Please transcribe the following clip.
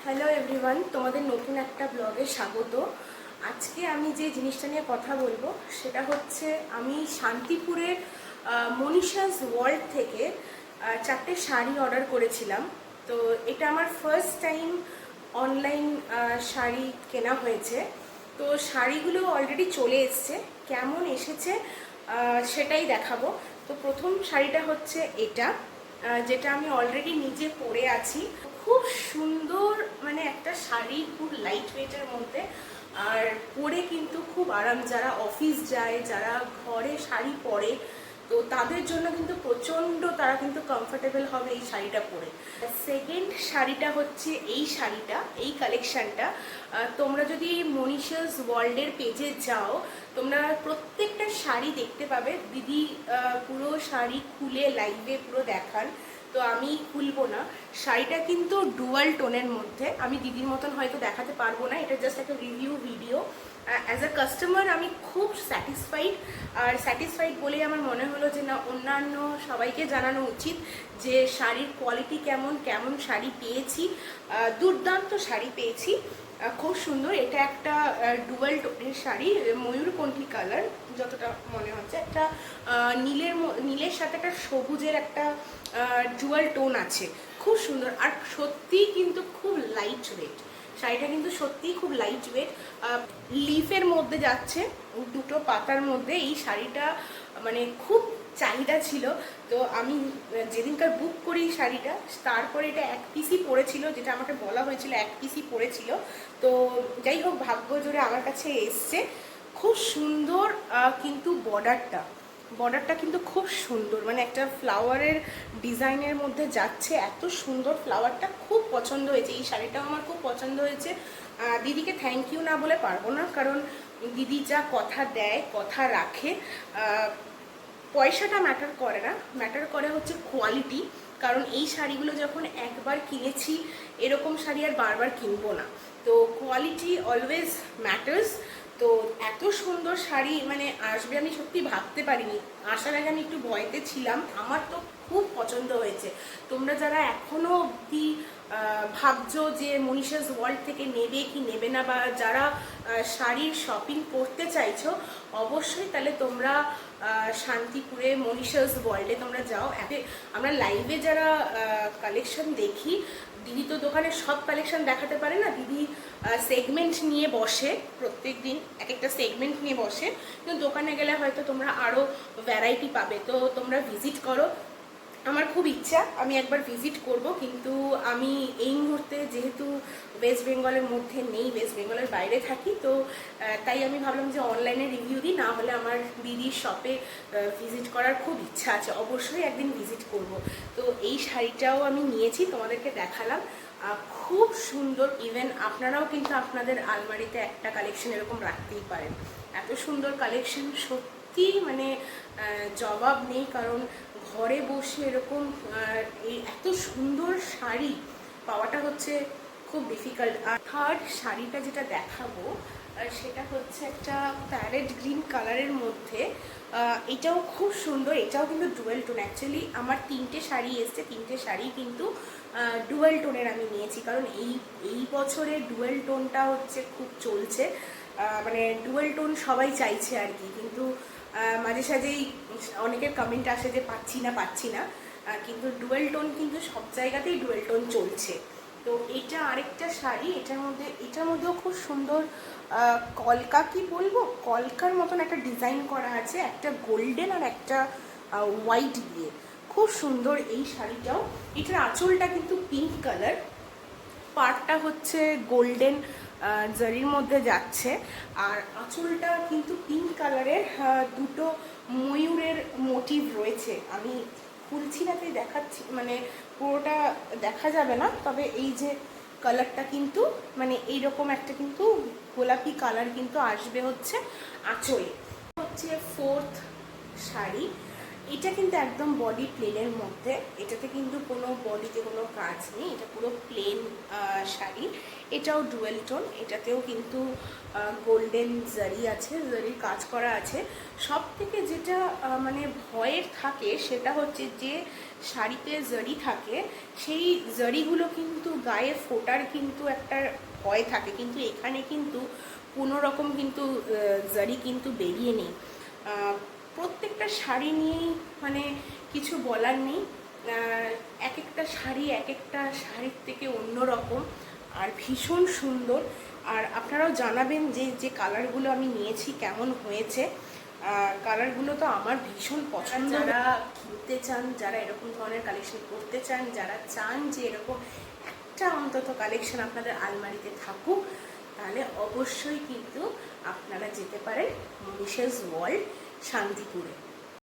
Hello everyone, তোমাদের নতুন একটা ব্লগে স্বাগত। আজকে আমি যে জিনিসটা নিয়ে কথা বলবো সেটা হচ্ছে আমি শান্তিপুরের মনীষাস ওয়ার্ল্ড থেকে 4টে শাড়ি অর্ডার করেছিলাম। তো এটা আমার ফার্স্ট টাইম অনলাইন শাড়ি কেনা হয়েছে। তো শাড়িগুলো অলরেডি চলে এসছে, কেমন এসেছে সেটাই দেখাবো। তো প্রথম শাড়িটা হচ্ছে এটা, যেটা আমি অলরেডি নিজে পরে আছি। খুব সুন্দর, মানে একটা শাড়ি খুব লাইট ওয়েটের মধ্যে, আর পরে কিন্তু খুব আরাম। যারা অফিস যায়, যারা ঘরে শাড়ি পরে, তো তাদের জন্য কিন্তু প্রচণ্ড, তারা কিন্তু কমফোর্টেবল হবে এই শাড়িটা পরে। সেকেন্ড শাড়িটা হচ্ছে এই শাড়িটা, এই কালেকশানটা তোমরা যদি মনীষাস ওয়ার্ল্ডের পেজে যাও, তোমরা প্রত্যেকটা শাড়ি দেখতে পাবে। দিদি পুরো শাড়ি খুলে লাইভে পুরো দেখান, তো আমি খুলবো না। শাড়িটা কিন্তু ডুয়াল টোনের মধ্যে, আমি দিদির মতন হয়তো দেখাতে পারবো না, এটা জাস্ট একটা review video. As a customer আমি খুব স্যাটিসফাইড, আর স্যাটিসফাইড বলেই আমার মনে হলো যে না, অন্যান্য সবাইকে জানানো উচিত যে শাড়ির কোয়ালিটি কেমন, কেমন শাড়ি পেয়েছি। দুর্দান্ত শাড়ি পেয়েছি, খুব সুন্দর। এটা একটা ডুয়াল টোনের শাড়ি, ময়ূরকণ্ঠী কালার যতটা মনে হচ্ছে। একটা নীলের সাথে একটা সবুজের একটা ডুয়াল টোন আছে, খুব সুন্দর। আর সত্যিই কিন্তু খুব লাইট ওয়েট শাড়িটা, কিন্তু সত্যিই খুব লাইট ওয়েট। লিফের মধ্যে যাচ্ছে, দুটো পাতার মধ্যে এই শাড়িটা, মানে খুব চাহিদা ছিল। তো আমি যেদিনকার বুক করি শাড়িটা, তারপরে এটা এক পিসই পড়েছিল, যেটা আমাকে বলা হয়েছিল এক পিসই পড়েছিল। তো যাই হোক, ভাগ্য জোরে আমার কাছে এসছে। খুব সুন্দর, কিন্তু বর্ডারটা কিন্তু খুব সুন্দর, মানে একটা ফ্লাওয়ারের ডিজাইনের মধ্যে যাচ্ছে। এত সুন্দর ফ্লাওয়ারটা, খুব পছন্দ হয়েছে। এই শাড়িটাও আমার খুব পছন্দ হয়েছে। দিদিকে থ্যাংক ইউ না বলে পারবো না, কারণ দিদি যা কথা দেয়, কথা রাখে। পয়সাটা ম্যাটার করে না, ম্যাটার করে হচ্ছে কোয়ালিটি। কারণ এই শাড়িগুলো যখন একবার কিনেছি, এরকম শাড়ি আর বারবার কিনবো না। তো কোয়ালিটি অলওয়েজ ম্যাটার্স। তো এত সুন্দর শাড়ি মানে আসবে আমি সত্যি ভাবতে পারিনি। আসার আগে আমি একটু ভয়তে ছিলাম। আমার তো খুব পছন্দ হয়েছে। তোমরা যারা এখনো অবধি ভাবছো যে মনীষাস ওয়ার্ল্ড থেকে নেবে কি নেবে না, বা যারা শাড়ির শপিং করতে চাইছো, অবশ্যই তাহলে তোমরা শান্তিপুরে মনীষাস ওয়ার্ল্ডে তোমরা যাও। আমরা লাইভে যারা কালেকশন দেখি, দিদি তো দোকানে সব কালেকশন দেখাতে পারে না। দিদি সেগমেন্ট নিয়ে বসে, প্রত্যেক দিন এক একটা সেগমেন্ট নিয়ে বসে। কিন্তু দোকানে গেলে হয়তো তোমরা আরও ভ্যারাইটি পাবে। তো তোমরা ভিজিট করো। আমার খুব ইচ্ছা আমি একবার ভিজিট করব, কিন্তু আমি এই মুহূর্তে যেহেতু ওয়েস্ট বেঙ্গলের মধ্যে নেই, ওয়েস্ট বেঙ্গলের বাইরে থাকি, তো তাই আমি ভাবলাম যে অনলাইনে রিভিউ দিই। না হলে আমার দিদির শপে ভিজিট করার খুব ইচ্ছা আছে, অবশ্যই একদিন ভিজিট করব। তো এই শাড়িটাও আমি নিয়েছি, তোমাদেরকে দেখালাম। খুব সুন্দর। ইভেন আপনারাও কিন্তু আপনাদের আলমারিতে একটা কালেকশন এরকম রাখতেই পারেন। এত সুন্দর কালেকশন, সত্যি মানে জবাব নেই। কারণ ঘরে বসে এরকম এই এত সুন্দর শাড়ি পাওয়াটা হচ্ছে খুব ডিফিকাল্ট। আর থার্ড শাড়িটা যেটা দেখাবো, সেটা হচ্ছে একটা প্যারেট গ্রিন কালারের মধ্যে। এটাও খুব সুন্দর, এটাও কিন্তু ডুয়েল টোন। অ্যাকচুয়ালি আমার 3টে শাড়ি এসছে, 3টে শাড়ি কিন্তু ডুয়েল টোনের আমি নিয়েছি। কারণ এই বছরে ডুয়েল টোনটা হচ্ছে খুব চলছে, মানে ডুয়েল টোন সবাই চাইছে আর কি। কিন্তু মাঝে সাঝেই অনেকের কমেন্ট আসে যে পাচ্ছি না, কিন্তু ডুয়েল টোন কিন্তু সব জায়গাতেই ডুয়েল টোন চলছে। তো এটা আরেকটা শাড়ি, এটার মধ্যেও খুব সুন্দর কলকা, কি বলবো, কলকার মতন একটা ডিজাইন করা আছে, একটা গোল্ডেন আর একটা হোয়াইট দিয়ে। খুব সুন্দর এই শাড়িটাও। এটার আঁচলটা কিন্তু পিঙ্ক কালার, পাড়টা হচ্ছে গোল্ডেন জারির মধ্যে যাচ্ছে, আর আঁচলটা কিন্তু পিঙ্ক কালারের। দুটো ময়ূরের মোটিভ রয়েছে। আমি খুলছি না তাই দেখাচ্ছি, মানে পুরোটা দেখা যাবে না, তবে এই যে কালারটা কিন্তু মানে এইরকম একটা কিন্তু গোলাপি কালার কিন্তু আসবে হচ্ছে আঁচলে। হচ্ছে ফোর্থ শাড়ি, এটা কিন্তু একদম বডি প্লেনের মধ্যে, এটাতে কিন্তু কোনো বডিতে কোনো কাজ নেই, এটা পুরো প্লেন শাড়ি। এটাও ডুয়েল টোন, এটাতেও কিন্তু গোল্ডেন জারি আছে, জারির কাজ করা আছে। সব থেকে যেটা মানে ভয়ের থাকে সেটা হচ্ছে যে শাড়িতে জারি থাকে সেই জারিগুলো কিন্তু গায়ে ফোটার কিন্তু একটা ভয় থাকে, কিন্তু এখানে কিন্তু কোনো রকম কিন্তু জারি কিন্তু বেরিয়ে নেই। প্রত্যেকটা শাড়ি নিয়েই মানে কিছু বলার নেই, এক একটা শাড়ি এক একটা শাড়ির থেকে অন্য রকম আর ভীষণ সুন্দর। আর আপনারাও জানাবেন যে যে কালারগুলো আমি নিয়েছি কেমন হয়েছে। কালারগুলো তো আমার ভীষণ পছন্দ। যারা কিনতে চান, যারা এরকম ধরনের কালেকশন করতে চান, যারা চান যে এরকম একটা অন্তত কালেকশন আপনাদের আলমারিতে থাকুক, তাহলে অবশ্যই কিন্তু আপনারা যেতে পারেন মরিশাস ওয়ার্ল্ড শান্তিপুরে।